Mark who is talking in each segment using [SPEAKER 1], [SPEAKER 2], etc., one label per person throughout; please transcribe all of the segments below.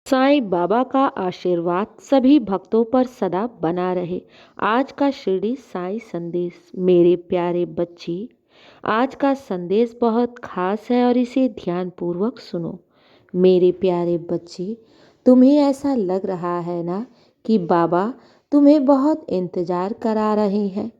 [SPEAKER 1] साईं बाबा का आशीर्वाद सभी भक्तों पर सदा बना रहे। आज का शिरडी साईं संदेश। मेरे प्यारे बच्चे, आज का संदेश बहुत खास है और इसे ध्यान पूर्वक सुनो। मेरे प्यारे बच्चे, तुम्हें ऐसा लग रहा है ना कि बाबा तुम्हें बहुत इंतजार करा रहे हैं,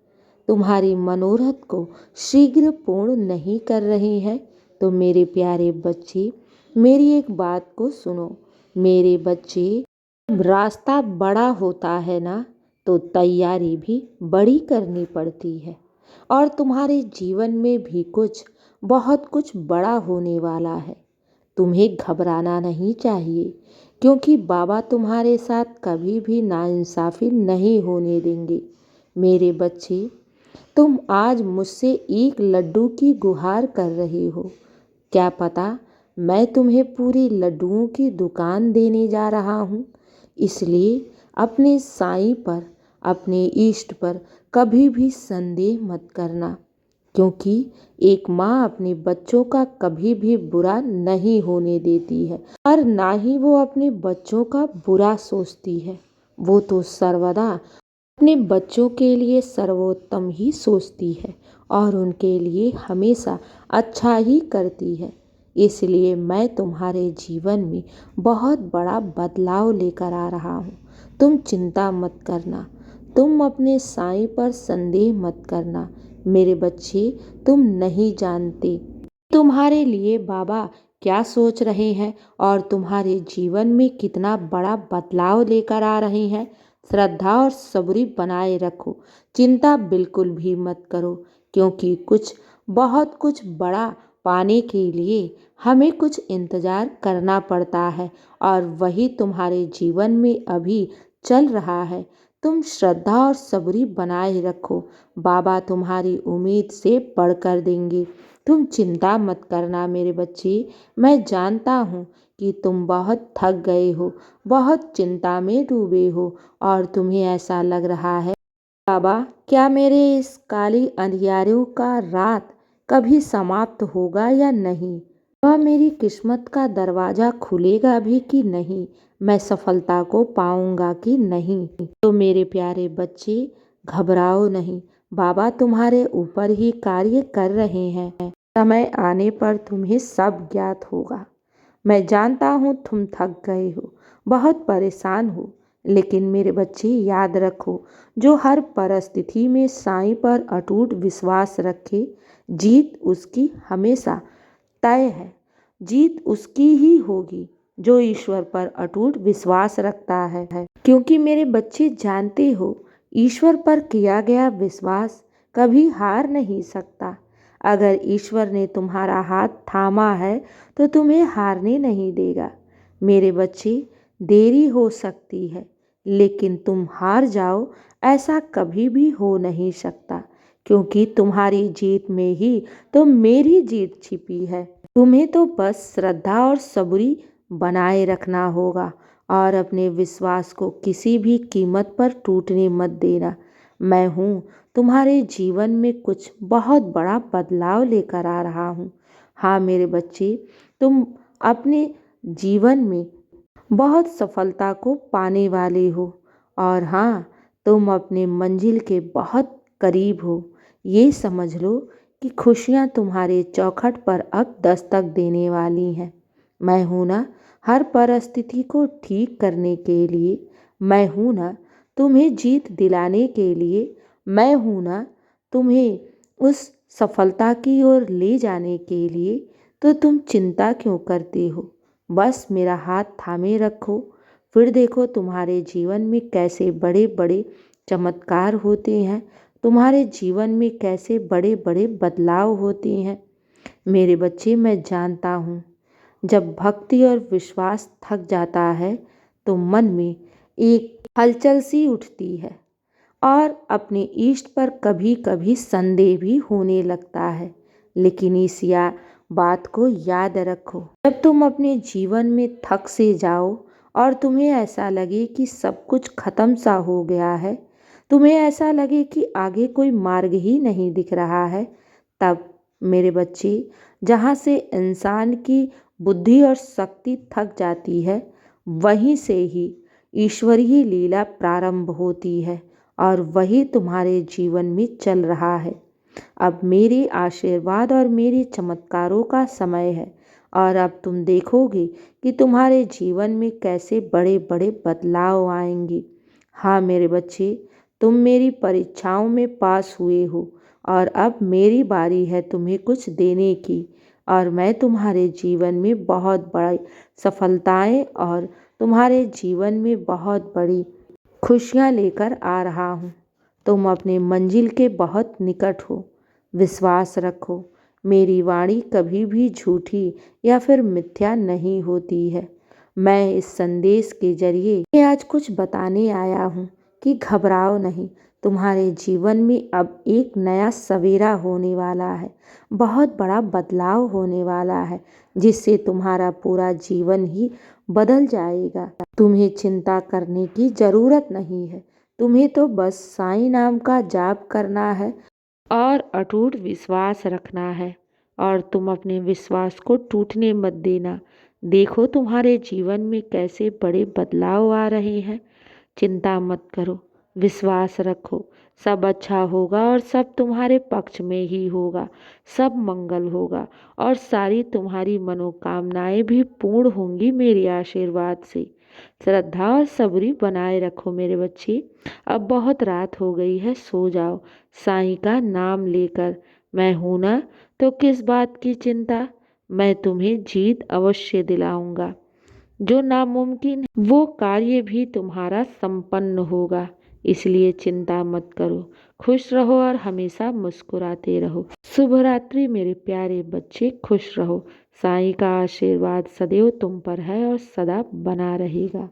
[SPEAKER 1] तुम्हारी मनोरथ को शीघ्र पूर्ण नहीं कर रहे हैं। तो मेरे प्यारे बच्चे, मेरी एक बात को सुनो। मेरे बच्चे, जब रास्ता बड़ा होता है ना, तो तैयारी भी बड़ी करनी पड़ती है। और तुम्हारे जीवन में भी बहुत कुछ बड़ा होने वाला है। तुम्हें घबराना नहीं चाहिए, क्योंकि बाबा तुम्हारे साथ कभी भी नाइंसाफ़ी नहीं होने देंगे। मेरे बच्चे, तुम आज मुझसे एक लड्डू की गुहार कर रहे हो। क्या पता मैं तुम्हें पूरी लड्डुओं की दुकान देने जा रहा हूँ। इसलिए अपने साईं पर, अपने इष्ट पर कभी भी संदेह मत करना, क्योंकि एक माँ अपने बच्चों का कभी भी बुरा नहीं होने देती है और ना ही वो अपने बच्चों का बुरा सोचती है। वो तो सर्वदा अपने बच्चों के लिए सर्वोत्तम ही सोचती है और उनके लिए हमेशा अच्छा ही करती है। इसलिए मैं तुम्हारे जीवन में बहुत बड़ा बदलाव लेकर आ रहा हूँ। तुम चिंता मत करना, तुम अपने साईं पर संदेह मत करना। मेरे बच्चे, तुम नहीं जानते तुम्हारे लिए बाबा क्या सोच रहे हैं और तुम्हारे जीवन में कितना बड़ा बदलाव लेकर आ रहे हैं। श्रद्धा और सब्र बनाए रखो, चिंता बिल्कुल भी मत करो, क्योंकि बहुत कुछ बड़ा पाने के लिए हमें कुछ इंतजार करना पड़ता है और वही तुम्हारे जीवन में अभी चल रहा है। तुम श्रद्धा और सब्र बनाए रखो, बाबा तुम्हारी उम्मीद से बढ़कर देंगे। तुम चिंता मत करना मेरे बच्चे। मैं जानता हूँ कि तुम बहुत थक गए हो, बहुत चिंता में डूबे हो और तुम्हें ऐसा लग रहा है, बाबा क्या मेरे इस काली अंधियारों का रात कभी समाप्त होगा या नहीं? वह मेरी किस्मत का दरवाज़ा खुलेगा भी कि नहीं? मैं सफलता को पाऊंगा कि नहीं? तो मेरे प्यारे बच्चे, घबराओ नहीं, बाबा तुम्हारे ऊपर ही कार्य कर रहे हैं। समय आने पर तुम्हें सब ज्ञात होगा। मैं जानता हूँ तुम थक गए हो, बहुत परेशान हो, लेकिन मेरे बच्चे याद रखो, जो हर परिस्थिति में साईं पर अटूट विश्वास रखे, जीत उसकी हमेशा तय है। जीत उसकी ही होगी जो ईश्वर पर अटूट विश्वास रखता है। क्योंकि मेरे बच्चे जानते हो, ईश्वर पर किया गया विश्वास कभी हार नहीं सकता। अगर ईश्वर ने तुम्हारा हाथ थामा है तो तुम्हें हारने नहीं देगा। मेरे बच्चे, देरी हो सकती है, लेकिन तुम हार जाओ ऐसा कभी भी हो नहीं सकता, क्योंकि तुम्हारी जीत में ही तो मेरी जीत छिपी है। तुम्हें तो बस श्रद्धा और सब्र बनाए रखना होगा और अपने विश्वास को किसी भी कीमत पर टूटने मत देना। मैं हूँ तुम्हारे जीवन में कुछ बहुत बड़ा बदलाव लेकर आ रहा हूँ। हाँ मेरे बच्चे, तुम अपने जीवन में बहुत सफलता को पाने वाले हो और हाँ, तुम अपने मंजिल के बहुत करीब हो। ये समझ लो कि खुशियाँ तुम्हारे चौखट पर अब दस्तक देने वाली हैं। मैं हूँ ना हर परिस्थिति को ठीक करने के लिए। मैं हूँ ना तुम्हें जीत दिलाने के लिए। मैं हूँ ना तुम्हें उस सफलता की ओर ले जाने के लिए। तो तुम चिंता क्यों करते हो? बस मेरा हाथ थामे रखो, फिर देखो तुम्हारे जीवन में कैसे बड़े बड़े चमत्कार होते हैं, तुम्हारे जीवन में कैसे बड़े बड़े बदलाव होते हैं। मेरे बच्चे, मैं जानता हूँ, जब भक्ति और विश्वास थक जाता है तो मन में एक हलचल सी उठती है और अपने इष्ट पर कभी कभी संदेह भी होने लगता है। लेकिन इस बात को याद रखो, जब तुम अपने जीवन में थक से जाओ और तुम्हें ऐसा लगे कि सब कुछ खत्म सा हो गया है, तुम्हें ऐसा लगे कि आगे कोई मार्ग ही नहीं दिख रहा है, तब मेरे बच्चे, जहाँ से इंसान की बुद्धि और शक्ति थक जाती है, वहीं से ही ईश्वरीय लीला प्रारंभ होती है और वही तुम्हारे जीवन में चल रहा है। अब मेरे आशीर्वाद और मेरे चमत्कारों का समय है और अब तुम देखोगे कि तुम्हारे जीवन में कैसे बड़े बड़े बदलाव आएंगे। हाँ मेरे बच्चे, तुम मेरी परीक्षाओं में पास हुए हो और अब मेरी बारी है तुम्हें कुछ देने की और मैं तुम्हारे जीवन में बहुत बड़ी सफलताएं और तुम्हारे जीवन में बहुत बड़ी खुशियाँ लेकर आ रहा हूँ। तुम अपने मंजिल के बहुत निकट हो। विश्वास रखो, मेरी वाणी कभी भी झूठी या फिर मिथ्या नहीं होती है। मैं इस संदेश के जरिए आज कुछ बताने आया हूँ कि घबराओ नहीं, तुम्हारे जीवन में अब एक नया सवेरा होने वाला है, बहुत बड़ा बदलाव होने वाला है जिससे तुम्हारा पूरा जीवन ही बदल जाएगा। तुम्हें चिंता करने की जरूरत नहीं है, तुम्हें तो बस साईं नाम का जाप करना है और अटूट विश्वास रखना है और तुम अपने विश्वास को टूटने मत देना। देखो तुम्हारे जीवन में कैसे बड़े बदलाव आ रहे हैं। चिंता मत करो, विश्वास रखो, सब अच्छा होगा और सब तुम्हारे पक्ष में ही होगा। सब मंगल होगा और सारी तुम्हारी मनोकामनाएं भी पूर्ण होंगी मेरे आशीर्वाद से। श्रद्धा और सबरी बनाए रखो मेरे बच्चे। अब बहुत रात हो गई है, सो जाओ साईं का नाम लेकर। मैं हूं ना, तो किस बात की चिंता। मैं तुम्हें जीत अवश्य दिलाऊंगा। जो नामुमकिन है वो कार्य भी तुम्हारा संपन्न होगा। इसलिए चिंता मत करो, खुश रहो और हमेशा मुस्कुराते रहो। शुभ रात्रि मेरे प्यारे बच्चे, खुश रहो। साईं का आशीर्वाद सदैव तुम पर है और सदा बना रहेगा।